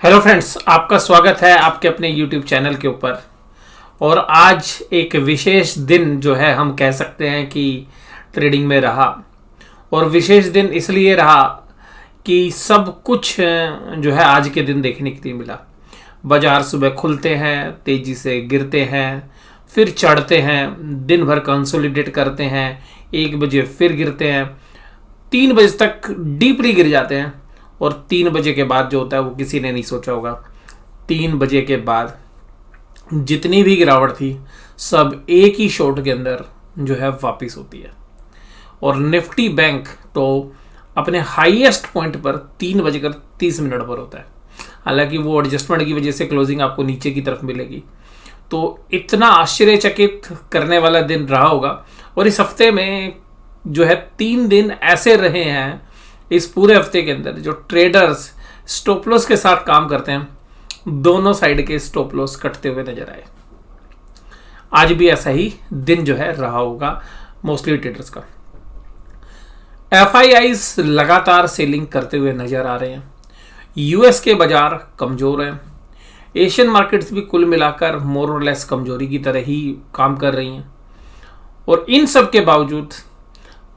Hello friends, आपका स्वागत है आपके अपने YouTube चैनल के ऊपर। और आज एक विशेष दिन जो है हम कह सकते हैं कि ट्रेडिंग में रहा। और विशेष दिन इसलिए रहा कि सब कुछ जो है आज के दिन देखने के लिए मिला। बाजार सुबह खुलते हैं, तेजी से गिरते हैं, फिर चढ़ते हैं, दिन भर कंसोलिडेट करते हैं, 1 बजे फिर गिरते हैं, 3 बजे तक डीपली गिर जाते हैं। और 3 बजे के बाद जो होता है वो किसी ने नहीं सोचा होगा। 3 बजे के बाद जितनी भी गिरावट थी सब एक ही शॉट के अंदर जो है वापस होती है। और निफ्टी बैंक तो अपने हाईएस्ट पॉइंट पर 3:30 पर होता है। हालांकि वो एडजस्टमेंट की वजह से क्लोजिंग आपको नीचे की तरफ मिलेगी। तो इतना आश्चर्यचकित करने वाला दिन रहा होगा। और इस हफ्ते में जो है 3 दिन ऐसे रहे हैं इस पूरे हफ्ते के अंदर जो ट्रेडर्स स्टॉप लॉस के साथ काम करते हैं, दोनों साइड के स्टॉप लॉस कटते हुए नजर आए। आज भी ऐसा ही दिन जो है रहा होगा मोस्टली ट्रेडर्स का। एफआईआईज लगातार सेलिंग करते हुए नजर आ रहे हैं। यूएस के बाजार कमजोर हैं। एशियन मार्केट्स भी कुल मिलाकर मोर और लेस कमजोरी की तरह ही काम कर रही हैं। और इन सब के बावजूद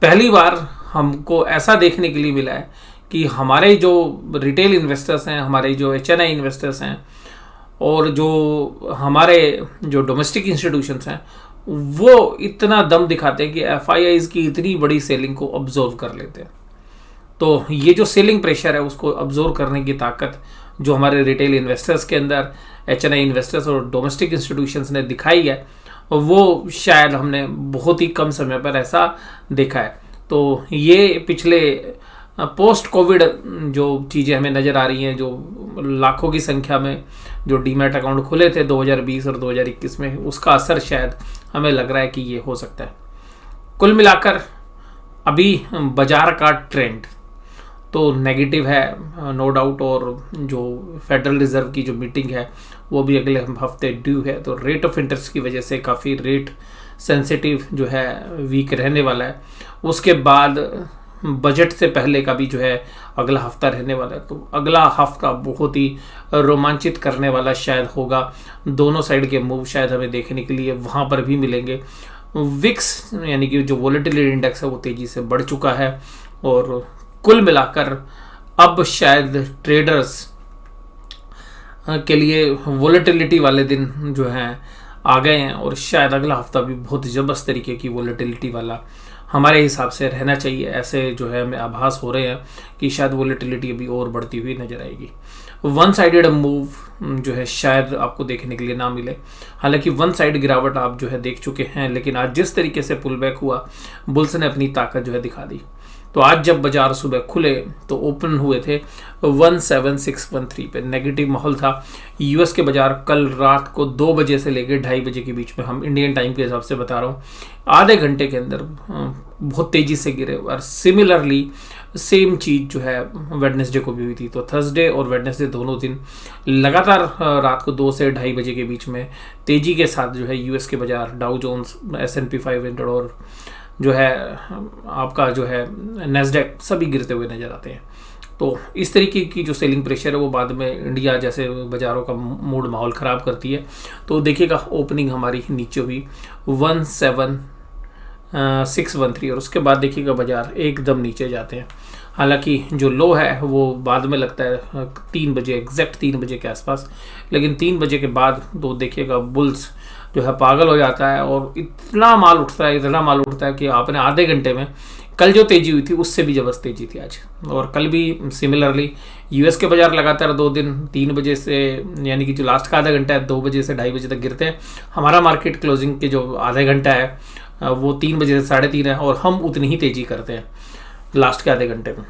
पहली बार हमको ऐसा देखने के लिए मिला है कि हमारे जो रिटेल इन्वेस्टर्स हैं, हमारे जो एचएनआई इन्वेस्टर्स हैं और जो हमारे जो डोमेस्टिक इंस्टीट्यूशंस हैं, वो इतना दम दिखाते हैं कि एफआईआईज की इतनी बड़ी सेलिंग को ऑब्जर्व कर लेते हैं। तो ये जो सेलिंग प्रेशर है उसको ऑब्जर्व करने की ताकत जो हमारे रिटेल इन्वेस्टर्स के अंदर, एचएनआई इन्वेस्टर्स और डोमेस्टिक इंस्टीट्यूशंस ने दिखाई है, वो शायद हमने बहुत ही कम समय पर ऐसा देखा है। तो ये पिछले पोस्ट कोविड जो चीज़ें हमें नज़र आ रही हैं, जो लाखों की संख्या में जो डीमैट अकाउंट खुले थे 2020 और 2021 में, उसका असर शायद हमें लग रहा है कि ये हो सकता है। कुल मिलाकर अभी बाजार का ट्रेंड तो नेगेटिव है, नो डाउट। और जो फेडरल रिजर्व की जो मीटिंग है वो भी अगले हफ्ते ड्यू है। तो रेट ऑफ इंटरेस्ट की वजह से काफ़ी रेट सेंसिटिव जो है वीक रहने वाला है। उसके बाद बजट से पहले का भी जो है अगला हफ्ता रहने वाला है। तो अगला हफ्ता बहुत ही रोमांचित करने वाला शायद होगा। दोनों साइड के मूव शायद हमें देखने के लिए वहाँ पर भी मिलेंगे। विक्स यानी कि जो वोलेटिलिटी इंडेक्स है वो तेज़ी से बढ़ चुका है। और कुल मिलाकर अब शायद ट्रेडर्स के लिए वोलेटिलिटी वाले दिन जो हैं आ गए हैं। और शायद अगला हफ्ता भी बहुत ज़बरदस्त तरीके की वोलेटिलिटी वाला हमारे हिसाब से रहना चाहिए। ऐसे जो है हमें आभास हो रहे हैं कि शायद वोलेटिलिटी अभी और बढ़ती हुई नजर आएगी। वन साइडेड मूव जो है शायद आपको देखने के लिए ना मिले। हालांकि वन साइड गिरावट आप जो है देख चुके हैं, लेकिन आज जिस तरीके से पुल बैक हुआ, बुल्स ने अपनी ताकत जो है दिखा दी। तो आज जब बाजार सुबह खुले तो ओपन हुए थे 17613 पे, नेगेटिव माहौल था। यूएस के बाजार कल रात को 2 बजे से लेकर 2:30 बजे के बीच में, हम इंडियन टाइम के हिसाब से बता रहा हूँ, आधे घंटे के अंदर बहुत तेजी से गिरे। और सिमिलरली सेम चीज़ जो है वेडनेसडे को भी हुई थी। तो थर्सडे और वेडनेसडे दोनों दिन लगातार रात को 2 से 2:30 बजे के बीच में तेजी के साथ जो है यूएस के बाजार, डाउ जोन्स, S&P 500 और जो है आपका जो है नैस्डैक सभी गिरते हुए नजर आते हैं। तो इस तरीके की जो सेलिंग प्रेशर है वो बाद में इंडिया जैसे बाज़ारों का मूड माहौल ख़राब करती है। तो देखिएगा ओपनिंग हमारी नीचे हुई 17613 और उसके बाद देखिएगा बाज़ार एकदम नीचे जाते हैं। हालांकि जो लो है वो बाद में लगता है 3 बजे, एग्जैक्ट 3 बजे के आसपास। लेकिन 3 बजे के बाद तो देखिएगा बुल्स जो है पागल हो जाता है और इतना माल उठता है कि आपने आधे घंटे में, कल जो तेजी हुई थी उससे भी जबरदस्त तेजी थी आज। और कल भी सिमिलरली यूएस के बाजार लगातार 2 दिन 3 बजे से, यानी कि जो लास्ट का आधा घंटा है 2 बजे से 2:30 बजे तक गिरते हैं। हमारा मार्केट क्लोजिंग के जो आधा घंटा है वो 3 बजे से 3:30 है और हम उतनी ही तेजी करते हैं लास्ट के आधे घंटे में।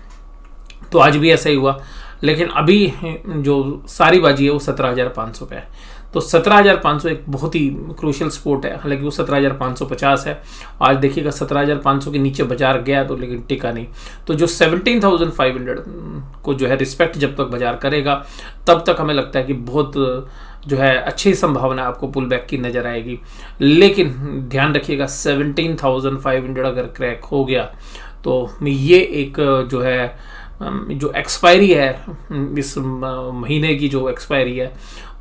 तो आज भी ऐसा ही हुआ। लेकिन अभी जो सारी बाजी है वो 17,500 पे है। तो 17,500 एक बहुत ही क्रूशियल सपोर्ट है। हालांकि वो 17,550 है। आज देखिएगा 17,500 के नीचे बाजार गया तो, लेकिन टिका नहीं। तो जो 17,500 को जो है रिस्पेक्ट जब तक बाजार करेगा तब तक हमें लगता है कि बहुत जो है अच्छी संभावना आपको पुल बैक की नज़र आएगी। लेकिन ध्यान रखिएगा 17,500 अगर क्रैक हो गया तो ये एक जो है जो एक्सपायरी है इस महीने की जो एक्सपायरी है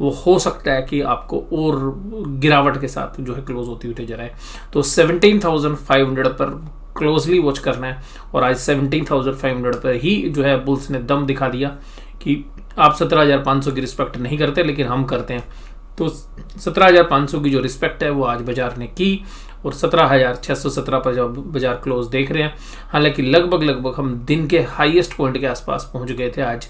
वो हो सकता है कि आपको और गिरावट के साथ जो है क्लोज होती हुई नजर आए। तो 17,500 पर क्लोजली वॉच करना है। और आज 17,500 पर ही जो है बुल्स ने दम दिखा दिया कि आप 17,500 की रिस्पेक्ट नहीं करते लेकिन हम करते हैं। तो 17,500 की जो रिस्पेक्ट है वो आज बाजार ने की और 17,617 पर जब बाजार क्लोज देख रहे हैं। हालांकि लगभग हम दिन के हाईएस्ट पॉइंट के आसपास पहुंच गए थे आज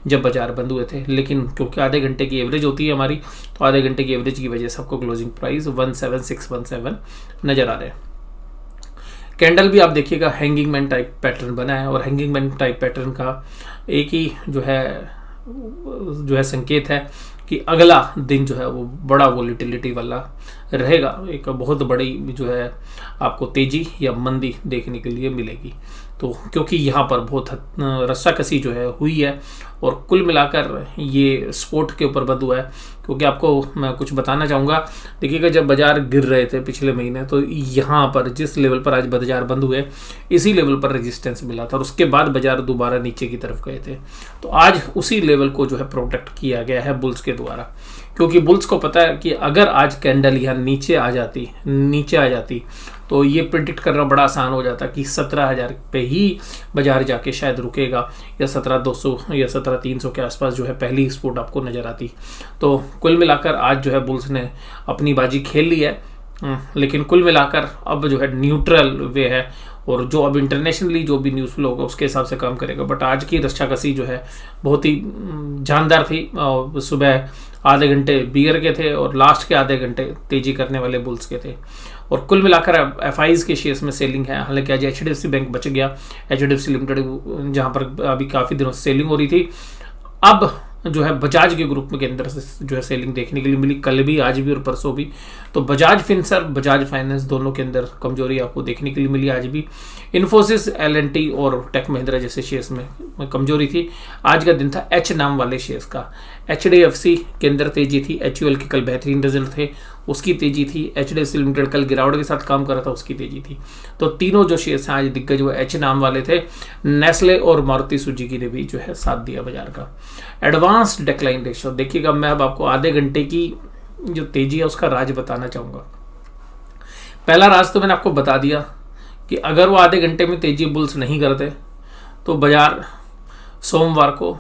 जब बाजार बंद हुए थे, लेकिन क्योंकि आधे घंटे की एवरेज होती है हमारी, तो आधे घंटे की एवरेज की वजह से आपको क्लोजिंग प्राइस 17617 नजर आ रहे हैं। कैंडल भी आप देखिएगा हैंगिंग मैन टाइप पैटर्न बना है और हैंगिंग मैन टाइप पैटर्न का एक ही जो है संकेत है कि अगला दिन जो है वो बड़ा वोलेटिलिटी वाला रहेगा। एक बहुत बड़ी जो है आपको तेजी या मंदी देखने के लिए मिलेगी। तो क्योंकि यहाँ पर बहुत रस्साकसी जो है हुई है और कुल मिलाकर ये स्पोर्ट के ऊपर बंद हुआ है। क्योंकि आपको मैं कुछ बताना चाहूँगा, देखिएगा जब बाजार गिर रहे थे पिछले महीने तो यहाँ पर जिस लेवल पर आज बाजार बंद हुए इसी लेवल पर रेजिस्टेंस मिला था और उसके बाद बाजार दोबारा नीचे की तरफ गए थे। तो आज उसी लेवल को जो है प्रोटेक्ट किया गया है बुल्स के द्वारा, क्योंकि बुल्स को पता है कि अगर आज कैंडल यहाँ नीचे आ जाती तो ये प्रिडिक्ट करना बड़ा आसान हो जाता कि 17,000 पे ही बाजार जाके शायद रुकेगा या 17,200 या 17,300 के आसपास जो है पहली स्पोर्ट आपको नजर आती। तो कुल मिलाकर आज जो है बुल्स ने अपनी बाजी खेल ली है, लेकिन कुल मिलाकर अब जो है न्यूट्रल वे है और जो अब इंटरनेशनली जो भी न्यूज़ फ्लो होगा उसके हिसाब से काम करेगा। बट आज की रस्साकसी जो है बहुत ही जानदार थी। सुबह आधे घंटे बियर के थे और लास्ट के आधे घंटे तेजी करने वाले बुल्स के थे। और कुल मिलाकर एफआईज के शेयर्स में सेलिंग है। हालांकि आज एचडीएफसी बैंक बच गया, एचडीएफसी लिमिटेड जहां पर अभी काफ़ी दिनों से सेलिंग हो रही थी, अब जो है बजाज के ग्रुप के अंदर से जो है सेलिंग देखने के लिए मिली, कल भी, आज भी और परसों भी। तो बजाज फिनसर्व, बजाज फाइनेंस दोनों के अंदर कमजोरी आपको देखने के लिए मिली आज भी। इन्फोसिस, एल&टी और टेक महिंद्रा जैसे शेयर्स में कमजोरी थी। आज का दिन था एच नाम वाले शेयर्स का। एचडीएफसी के अंदर तेजी थी, एचयूएल के कल बेहतरीन रिजल्ट थे, उसकी तेजी थी। एचडीएफसी लिमिटेड कल गिरावट के साथ काम कर रहा था, उसकी तेजी थी। तो तीनों जो शेयर्स हैं आज दिग्गज वो एच नाम वाले थे। नेस्ले और मारुति सुजुकी ने भी जो है साथ दिया बाजार का। एडवांस्ड डिक्लाइन रेशियो देखिएगा, मैं अब आपको आधे घंटे की जो तेजी है उसका राज बताना चाहूंगा। पहला राज तो मैंने आपको बता दिया कि अगर वो आधे घंटे में तेजी बुल्स नहीं करते तो बाजार सोमवार को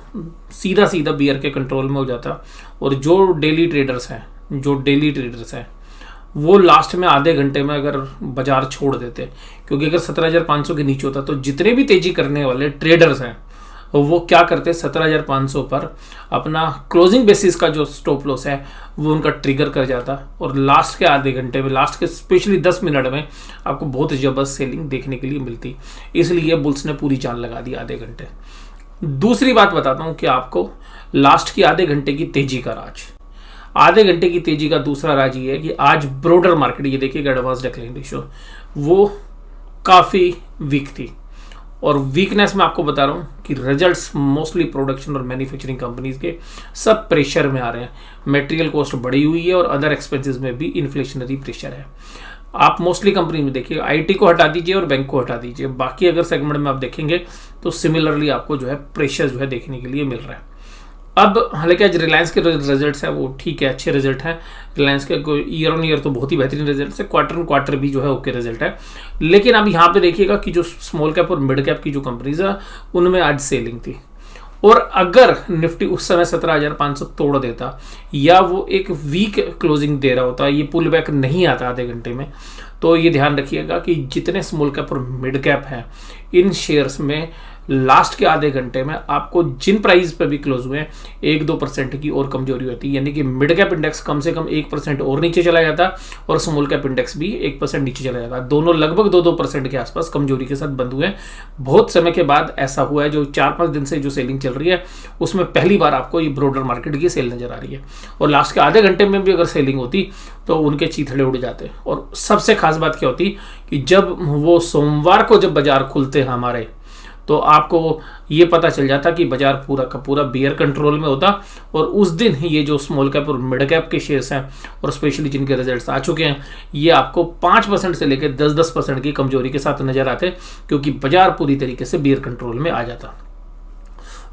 सीधा बियर के कंट्रोल में हो जाता और जो डेली ट्रेडर्स हैं वो लास्ट में आधे घंटे में अगर बाजार छोड़ देते, क्योंकि अगर 17,500 के नीचे होता तो जितने भी तेजी करने वाले ट्रेडर्स हैं वो क्या करते, 17,500 पर अपना क्लोजिंग बेसिस का जो स्टॉप लॉस है वो उनका ट्रिगर कर जाता और लास्ट के आधे घंटे में, लास्ट के स्पेशली 10 मिनट में आपको बहुत जबरदस्त सेलिंग देखने के लिए मिलती। इसलिए बुल्स ने पूरी जान लगा दी आधे घंटे। दूसरी बात बताता हूं कि आपको लास्ट की आधे घंटे की तेजी का राज, आधे घंटे की तेजी का दूसरा राज ये है कि आज ब्रोडर मार्केट, ये देखिएगा एडवांस डिक्लाइन रेशियो, वो काफ़ी वीक थी। और वीकनेस में आपको बता रहा हूँ कि रिजल्ट्स मोस्टली प्रोडक्शन और मैन्युफैक्चरिंग कंपनीज के सब प्रेशर में आ रहे हैं। मटेरियल कॉस्ट बढ़ी हुई है और अदर एक्सपेंसेस में भी इन्फ्लेशनरी प्रेशर है। आप मोस्टली कंपनी में देखिए, आईटी को हटा दीजिए और बैंक को हटा दीजिए, बाकी अगर सेगमेंट में आप देखेंगे तो सिमिलरली आपको जो है प्रेशर जो है देखने के लिए मिल रहा है। अब हालांकि आज रिलायंस के रिजल्ट्स हैं वो ठीक है, अच्छे रिजल्ट हैं। रिलायंस के ईयर ऑन ईयर तो बहुत ही बेहतरीन रिजल्ट है, क्वार्टर ऑन क्वार्टर भी जो है ओके रिजल्ट है। लेकिन अब यहाँ पे देखिएगा कि जो स्मॉल कैप और मिड कैप की जो कंपनीज है उनमें आज सेलिंग थी। और अगर निफ्टी उस समय 17,500 तोड़ देता या वो एक वीक क्लोजिंग दे रहा होता, ये पुल बैक नहीं आता आधे घंटे में, तो ये ध्यान रखिएगा कि जितने स्मॉल कैप और मिड कैप हैं इन शेयर्स में लास्ट के आधे घंटे में आपको जिन प्राइस पर भी क्लोज हुए 1-2% की और कमजोरी होती है। यानी कि मिड कैप इंडेक्स कम से कम 1% और नीचे चला जाता और स्मॉल कैप इंडेक्स भी 1% नीचे चला जाता। दोनों लगभग 2-2% के आसपास कमजोरी के साथ बंद हुए। बहुत समय के बाद ऐसा हुआ है, जो 4-5 दिन से जो सेलिंग चल रही है उसमें पहली बार आपको ये ब्रॉडर मार्केट की सेल नजर आ रही है। और लास्ट के आधे घंटे में भी अगर सेलिंग होती तो उनके चीथड़े उड़ जाते। और सबसे खास बात क्या होती कि जब वो सोमवार को जब बाजार खुलते हैं हमारे, तो आपको ये पता चल जाता कि बाजार पूरा का पूरा बियर कंट्रोल में होता। और उस दिन ये जो स्मॉल कैप और मिड कैप के शेयर्स हैं और स्पेशली जिनके रिजल्ट्स आ चुके हैं, ये आपको 5% से लेकर 10% की कमजोरी के साथ नजर आते, क्योंकि बाजार पूरी तरीके से बियर कंट्रोल में आ जाता।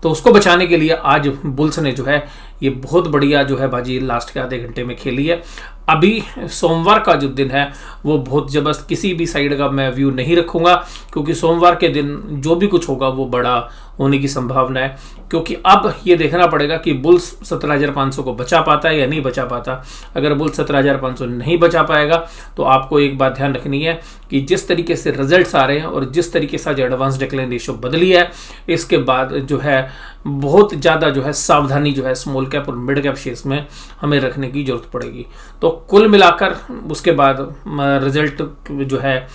तो उसको बचाने के लिए आज बुल्स ने जो है ये बहुत बढ़िया जो है बाजी लास्ट के आधे घंटे में खेली है। अभी सोमवार का जो दिन है वो बहुत जबरदस्त, किसी भी साइड का मैं व्यू नहीं रखूंगा, क्योंकि सोमवार के दिन जो भी कुछ होगा वो बड़ा होने की संभावना है। क्योंकि अब ये देखना पड़ेगा कि बुल्स 17,500 को बचा पाता है या नहीं बचा पाता। अगर बुल्स 17,500 नहीं बचा पाएगा तो आपको एक बात ध्यान रखनी है कि जिस तरीके से रिजल्ट्स आ रहे हैं और जिस तरीके से आज एडवांस डिक्लाइन रेशियो बदली है, इसके बाद जो है बहुत ज़्यादा जो है सावधानी जो है स्मॉल कैप और मिड कैप शेयर्स में हमें रखने की जरूरत पड़ेगी। तो कुल मिलाकर उसके बाद रिजल्ट जो है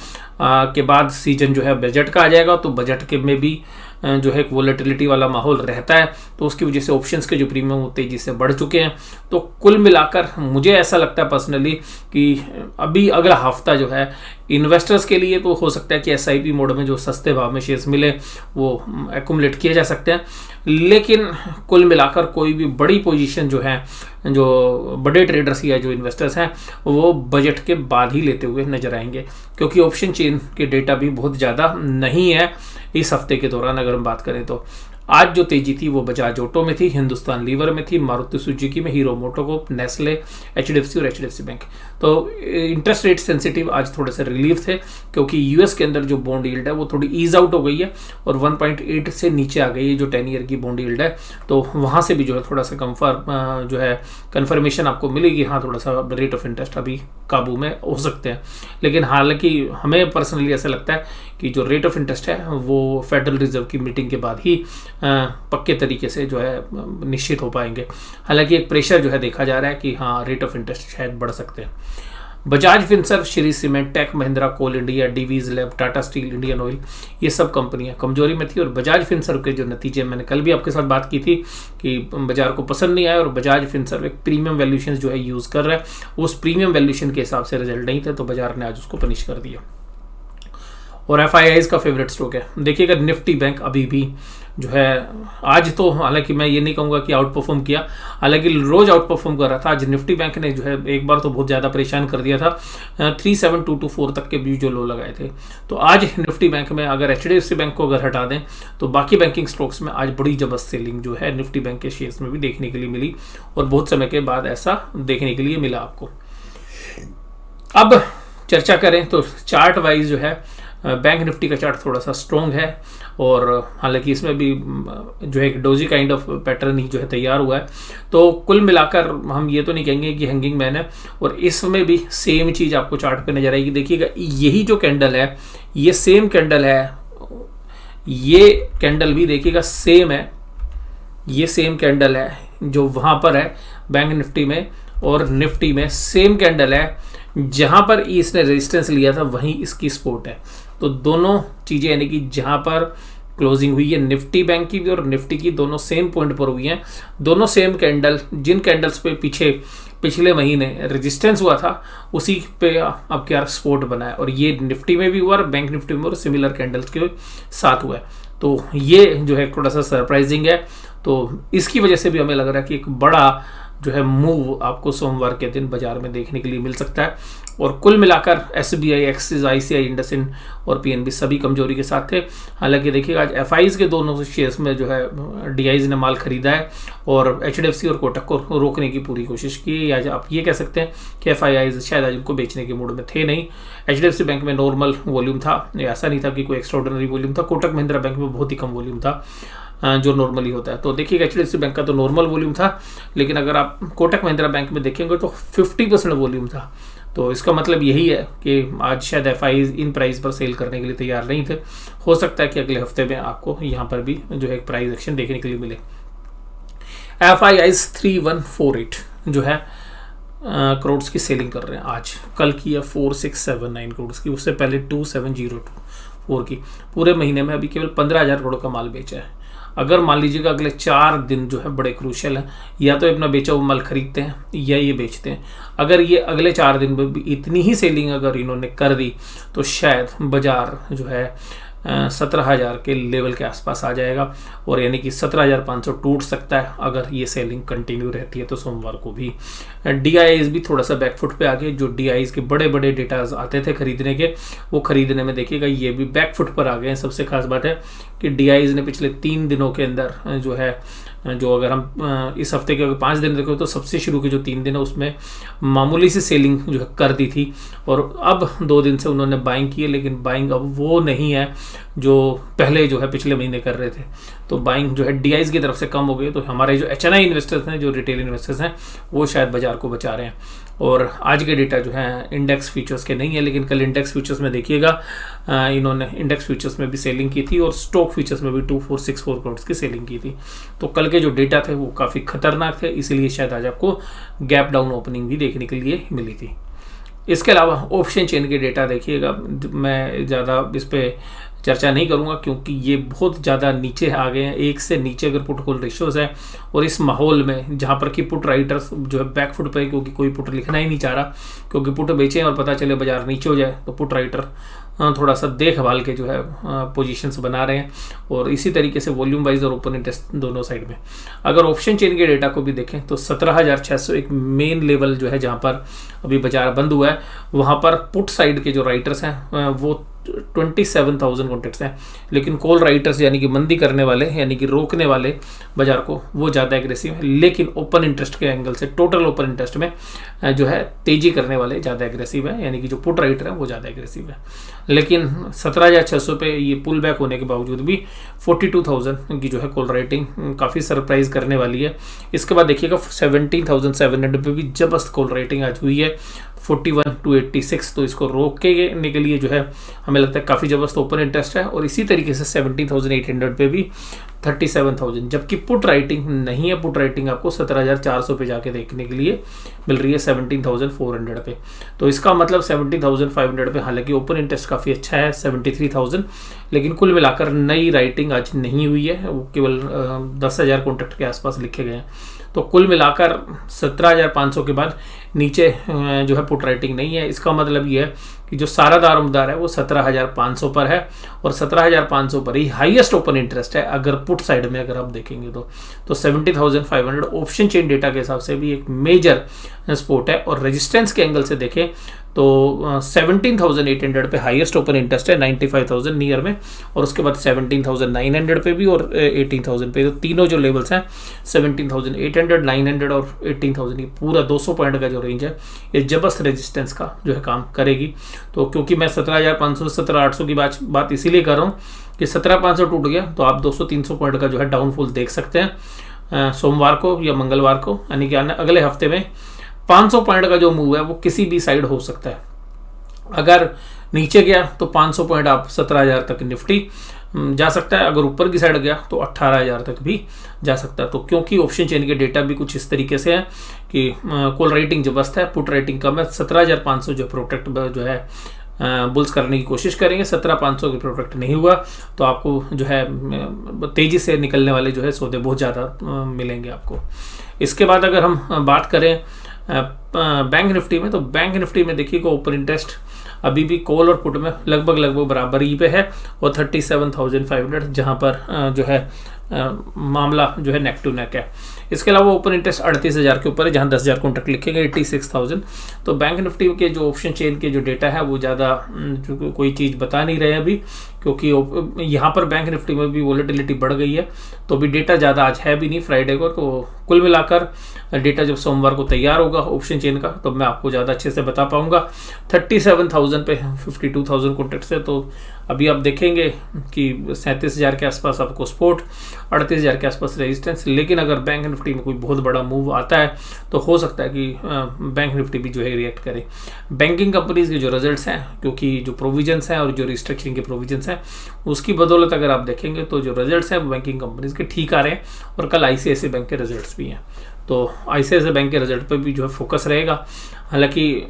के बाद सीजन जो है बजट का आ जाएगा, तो बजट के में भी जो है वोलेटिलिटी वाला माहौल रहता है, तो उसकी वजह से ऑप्शंस के जो प्रीमियम वो तेजी से बढ़ चुके हैं। तो कुल मिलाकर मुझे ऐसा लगता है पर्सनली कि अभी अगला हफ्ता जो है इन्वेस्टर्स के लिए तो हो सकता है कि SIP मोड में जो सस्ते भाव में शेयर्स मिले वो एक्यूमुलेट किए जा सकते हैं, लेकिन कुल मिलाकर कोई भी बड़ी पोजीशन जो है जो बड़े ट्रेडर्स या जो इन्वेस्टर्स हैं वो बजट के बाद ही लेते हुए नजर आएंगे, क्योंकि ऑप्शन चेन के डेटा भी बहुत ज़्यादा नहीं है इस हफ्ते के दौरान। अगर हम बात करें तो आज जो तेजी थी वो बजाज ऑटो में थी, हिंदुस्तान लीवर में थी, मारुति सुजुकी में, हीरो मोटोकॉर्प, नेस्ले, HDFC और HDFC बैंक। तो इंटरेस्ट रेट सेंसिटिव आज थोड़े से रिलीफ थे, क्योंकि यूएस के अंदर जो बॉन्ड यील्ड है वो थोड़ी ईज आउट हो गई है और 1.8 से नीचे आ गई है जो 10 ईयर की बॉन्ड यील्ड है। तो वहाँ से भी जो है थोड़ा सा जो है कन्फर्मेशन आपको मिलेगी, हाँ थोड़ा सा रेट ऑफ इंटरेस्ट अभी काबू में हो सकते हैं। लेकिन हालांकि हमें पर्सनली ऐसा लगता है कि जो रेट ऑफ इंटरेस्ट है वो फेडरल रिजर्व की मीटिंग के बाद ही पक्के तरीके से जो है निश्चित हो पाएंगे। हालांकि एक प्रेशर जो है देखा जा रहा है कि हाँ रेट ऑफ इंटरेस्ट शायद बढ़ सकते हैं। Bajaj Finserv, Shree Cement, Tech Mahindra, Coal India, Divi's Lab, Tata Steel, Indian Oil, ये सब कंपनियां कमजोरी में थी। और बजाज फिनसर्व के जो नतीजे मैंने कल भी आपके साथ बात की थी कि बाजार को पसंद नहीं आया और बजाज फिनसर्व एक प्रीमियम वैल्यूएशन जो है यूज कर रहा है, उस प्रीमियम वैल्यूएशन के हिसाब से रिजल्ट नहीं थे, तो बाजार ने आज उसको पनिश कर दिया। और FIIs का फेवरेट स्टॉक है। देखिएगा निफ्टी बैंक अभी भी जो है आज तो हालांकि मैं ये नहीं कहूँगा कि आउट परफॉर्म किया, हालांकि रोज आउट परफॉर्म कर रहा था। आज निफ्टी बैंक ने जो है एक बार तो बहुत ज़्यादा परेशान कर दिया था, 37224 तक के भी जो लो लगाए थे। तो आज निफ्टी बैंक में अगर HDFC बैंक को अगर हटा दें तो बाकी बैंकिंग स्टॉक्स में आज बड़ी जबरदस्त सेलिंग जो है निफ्टी बैंक के शेयर्स में भी देखने के लिए मिली, और बहुत समय के बाद ऐसा देखने के लिए मिला आपको। अब चर्चा करें तो चार्ट वाइज जो है बैंक निफ्टी का चार्ट थोड़ा सा स्ट्रॉन्ग है, और हालांकि इसमें भी जो है एक डोजी काइंड ऑफ पैटर्न ही जो है तैयार हुआ है। तो कुल मिलाकर हम ये तो नहीं कहेंगे कि हैंगिंग मैन है, और इसमें भी सेम चीज़ आपको चार्ट पे नजर आएगी। देखिएगा यही जो कैंडल है ये सेम कैंडल है, ये कैंडल भी देखिएगा सेम है, ये सेम कैंडल है जो वहाँ पर है बैंक निफ्टी में, और निफ्टी में सेम कैंडल है, जहाँ पर इसने रेजिस्टेंस लिया था वहीं इसकी सपोर्ट है। तो दोनों चीज़ें यानी कि जहाँ पर क्लोजिंग हुई है निफ्टी बैंक की भी और निफ्टी की, दोनों सेम पॉइंट पर हुई हैं, दोनों सेम कैंडल। जिन कैंडल्स पे पिछले महीने रेजिस्टेंस हुआ था उसी पे अब क्या सपोर्ट बना है, और ये निफ्टी में भी हुआ और बैंक निफ्टी में और सिमिलर कैंडल्स के साथ हुआ है। तो ये जो है थोड़ा सा सरप्राइजिंग है, तो इसकी वजह से भी हमें लग रहा है कि एक बड़ा जो है मूव आपको सोमवार के दिन बाजार में देखने के लिए मिल सकता है। और कुल मिलाकर SBI, एक्सिस, ICI, इंडसइंड और PNB सभी कमजोरी के साथ थे। हालांकि देखिएगा आज FIs के दोनों शेयर्स में जो है DIs ने माल खरीदा है, और HDFC और कोटक को रोकने की पूरी कोशिश की। आज आप ये कह सकते हैं कि FIs शायद आज उनको बेचने के मूड में थे नहीं। HDFC बैंक में नॉर्मल वॉल्यूम था, ऐसा नहीं था कि कोई एक्स्ट्राऑर्डिनरी वॉल्यूम था। कोटक महिंद्रा बैंक में बहुत ही कम वॉल्यूम था जो नॉर्मली होता है। तो देखिएगा HDFC बैंक का तो नॉर्मल वॉल्यूम था, लेकिन अगर आप कोटक महिंद्रा बैंक में देखेंगे तो 50% वॉल्यूम था। तो इसका मतलब यही है कि आज शायद FIs इन प्राइस पर सेल करने के लिए तैयार नहीं थे। हो सकता है कि अगले हफ्ते में आपको यहाँ पर भी जो है प्राइस एक्शन देखने के लिए मिले। FIs 3148 जो है करोड़ की सेलिंग कर रहे हैं आज, कल की है 4679 करोड़ की, उससे पहले 2704 की। पूरे महीने में अभी केवल 15,000 करोड़ का माल बेचा है। अगर मान लीजिएगा अगले 4 दिन जो है बड़े क्रूशियल हैं, या तो अपना बेचा हुआ माल खरीदते हैं या ये बेचते हैं। अगर ये अगले 4 दिन में भी इतनी ही सेलिंग अगर इन्होंने कर दी तो शायद बाजार जो है 17,000 के लेवल के आसपास आ जाएगा, और यानी कि 17,500 टूट सकता है अगर ये सेलिंग कंटिन्यू रहती है तो सोमवार को भी। DIIs भी थोड़ा सा बैकफुट पे आ गए। जो DIIs के बड़े बड़े डेटाज आते थे खरीदने के, वो खरीदने में देखिएगा ये भी बैकफुट पर आ गए हैं। सबसे खास बात है कि DIIs ने पिछले 3 दिनों के अंदर जो अगर हम इस हफ्ते के अगर 5 दिन देखें तो सबसे शुरू के जो 3 दिन है उसमें मामूली सी सेलिंग जो है कर दी थी, और अब 2 दिन से उन्होंने बाइंग की है, लेकिन बाइंग अब वो नहीं है जो पहले जो है पिछले महीने कर रहे थे। तो बाइंग जो है DIIs की तरफ से कम हो गई। तो हमारे जो HNI इन्वेस्टर्स हैं, जो रिटेल इन्वेस्टर्स हैं, वो शायद बाजार को बचा रहे हैं। और आज के डेटा जो है इंडेक्स फ्यूचर्स के नहीं है, लेकिन कल इंडेक्स फ्यूचर्स में देखिएगा इन्होंने इंडेक्स फ्यूचर्स में भी सेलिंग की थी और स्टॉक फ्यूचर्स में भी 2464 करोड़ की सेलिंग की थी। तो कल के जो डेटा थे वो काफ़ी खतरनाक थे, इसीलिए शायद आज आपको गैप डाउन ओपनिंग भी देखने के लिए मिली थी। इसके अलावा ऑप्शन चेन के डेटा देखिएगा, मैं ज़्यादा इस पर चर्चा नहीं करूंगा क्योंकि ये बहुत ज़्यादा नीचे आ गए हैं। 1 से नीचे अगर पुट कॉल रेशियोज है, और इस माहौल में जहाँ पर कि पुट राइटर्स जो है बैकफुट पे, क्योंकि कोई पुट लिखना ही नहीं चाह रहा, क्योंकि पुट बेचें और पता चले बाजार नीचे हो जाए, तो पुट राइटर थोड़ा सा देखभाल के जो है पोजीशंस बना रहे हैं। और इसी तरीके से वॉल्यूम वाइज और ओपन इंटरेस्ट दोनों साइड में अगर ऑप्शन चेन के डेटा को भी देखें तो 17,600 एक मेन लेवल जो है जहाँ पर अभी बाजार बंद हुआ है, वहाँ पर पुट साइड के जो राइटर्स हैं वो 27,000 कॉन्ट्रैक्ट्स हैं, लेकिन कॉल राइटर्स यानी कि मंदी करने वाले, यानी कि रोकने वाले बाजार को, वो ज़्यादा एग्रेसिव है। लेकिन ओपन इंटरेस्ट के एंगल से, टोटल ओपन इंटरेस्ट में जो है तेजी करने वाले ज़्यादा एग्रेसिव है, यानी कि जो पुट राइटर है वो ज़्यादा एग्रेसिव है। लेकिन 17,600 पे ये पुल बैक होने के बावजूद भी 42,000 की जो है कॉल राइटिंग काफ़ी सरप्राइज करने वाली है। इसके बाद देखिएगा 17,700 पे भी जबरदस्त कॉल राइटिंग आज हुई है, 41 to 86। तो इसको रोकने के लिए जो है हमें लगता है काफ़ी ज़बरदस्त ओपन इंटरेस्ट है। और इसी तरीके से 17,800 पे भी 37,000, जबकि पुट राइटिंग नहीं है। पुट राइटिंग आपको 17,400 पे जाके देखने के लिए मिल रही है 17,400 पे। तो इसका मतलब 17,500 पे हालांकि ओपन इंटरेस्ट काफ़ी अच्छा है 73,000, लेकिन कुल मिलाकर नई राइटिंग आज नहीं हुई है, वो केवल 10,000 कॉन्ट्रैक्ट के आसपास लिखे गए हैं। तो कुल मिलाकर 17,500 के बाद नीचे जो है पुट राइटिंग नहीं है। इसका मतलब ये है कि जो सारा दारोमदार है वो 17,500 पर है, और 17,500 पर ही हाईएस्ट ओपन इंटरेस्ट है अगर पुट साइड में अगर आप देखेंगे तो 70,500 ऑप्शन चेन डेटा के हिसाब से भी एक मेजर सपोर्ट है। और रेजिस्टेंस के एंगल से देखें तो 17,800 पे हाईएस्ट ओपन इंटरेस्ट है 95,000 नियर में, और उसके बाद 17,900 पे भी और 18,000 पे। तो तीनों जो लेवल्स हैं 17,800, 900 और 18,000, ये पूरा 200 पॉइंट का जो रेंज है ये जबरदस्त रेजिस्टेंस का जो है काम करेगी। तो क्योंकि मैं 17,500 से 17,800 की बात इसीलिए कर रहा हूँ कि 17,500 टूट गया तो आप 200-300 पॉइंट का जो है डाउनफॉल देख सकते हैं सोमवार को या मंगलवार को, यानी कि अगले हफ्ते में 500 पॉइंट का जो मूव है वो किसी भी साइड हो सकता है। अगर नीचे गया तो 500 पॉइंट आप 17,000 तक निफ्टी जा सकता है, अगर ऊपर की साइड गया तो 18,000 तक भी जा सकता है। तो क्योंकि ऑप्शन चेन के डेटा भी कुछ इस तरीके से है कि कॉल राइटिंग जबरदस्त है, पुट राइटिंग कम है, 17,500 जो प्रोटेक्ट जो है बुल्स करने की कोशिश करेंगे, 17,500 के प्रोटेक्ट नहीं हुआ तो आपको जो है तेजी से निकलने वाले जो है सौदे बहुत ज़्यादा मिलेंगे आपको। इसके बाद अगर हम बात करें बैंक निफ्टी में, तो बैंक निफ्टी में देखिएगा ओपन इंटरेस्ट अभी भी कॉल और पुट में लगभग बराबर ही पे है, और 37,500 जहाँ पर जो है मामला जो है नेक टू नेक है। इसके अलावा ओपन इंटरेस्ट 38,000 के ऊपर है, जहाँ 10,000 कॉन्ट्रैक्ट लिखेंगे 86,000। तो बैंक निफ्टी के जो ऑप्शन चेन के जो डेटा है वो ज़्यादा कोई चीज़ बता नहीं रहे अभी, क्योंकि यहाँ पर बैंक निफ्टी में भी वॉलेटिलिटी बढ़ गई है, तो भी डेटा ज़्यादा आज है भी नहीं फ्राइडे को। तो कुल मिलाकर डेटा जब सोमवार को तैयार होगा ऑप्शन चेन का तो मैं आपको ज़्यादा अच्छे से बता पाऊँगा। 37,000 पे 52,000 कॉन्ट्रैक्ट्स है, तो अभी आप देखेंगे कि 37,000 के आसपास आपको सपोर्ट, 38,000 के आसपास रेजिस्टेंस। लेकिन अगर बैंक निफ्टी में कोई बहुत बड़ा मूव आता है तो हो सकता है कि बैंक निफ्टी भी जो है रिएक्ट करे। बैंकिंग कंपनीज के जो रिजल्ट्स हैं, क्योंकि जो प्रोविजंस हैं और जो रिस्ट्रक्चरिंग के प्रोविजंस हैं उसकी बदौलत अगर आप देखेंगे तो जो रिजल्ट्स हैं वो बैंकिंग कंपनीज के ठीक आ रहे हैं, और कल ICICI बैंक के रिजल्ट्स भी हैं। तो ICICI बैंक के रिजल्ट पर भी जो है फोकस रहेगा। हालांकि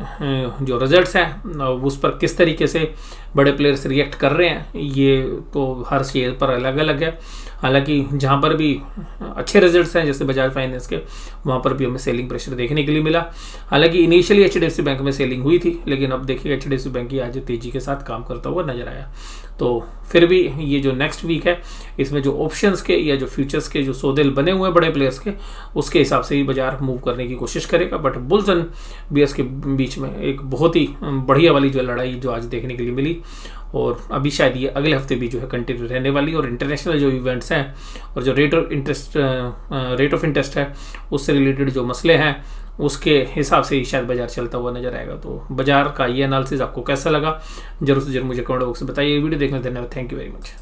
जो रिजल्ट्स हैं उस पर किस तरीके से बड़े प्लेयर्स रिएक्ट कर रहे हैं ये तो हर शेयर पर अलग अलग है। हालांकि जहां पर भी अच्छे रिजल्ट्स हैं जैसे बजाज फाइनेंस के, वहां पर भी हमें सेलिंग प्रेशर देखने के लिए मिला। हालांकि इनिशियली HDFC बैंक में सेलिंग हुई थी, लेकिन अब देखिए HDFC बैंक की आज तेजी के साथ काम करता हुआ नजर आया। तो फिर भी ये जो नेक्स्ट वीक है इसमें जो ऑप्शंस के या जो फ्यूचर्स के जो सौदे बने हुए हैं बड़े प्लेयर्स के, उसके हिसाब से ही बाजार मूव करने की कोशिश करेगा। बट बुल्स एंड बियर्स के बीच में एक बहुत ही बढ़िया वाली जो लड़ाई जो आज देखने के लिए मिली, और अभी शायद ये अगले हफ्ते भी जो है कंटिन्यू रहने वाली। और इंटरनेशनल जो इवेंट्स हैं और जो रेट ऑफ इंटरेस्ट है उससे रिलेटेड जो मसले हैं उसके हिसाब से ही शायद बाजार चलता हुआ नजर आएगा। तो बाजार का ये एनालिसिस आपको कैसा लगा जरूर से जरूर मुझे कमेंट बॉक्स में बताइए। वीडियो देखने धन्यवाद। Thank you very much.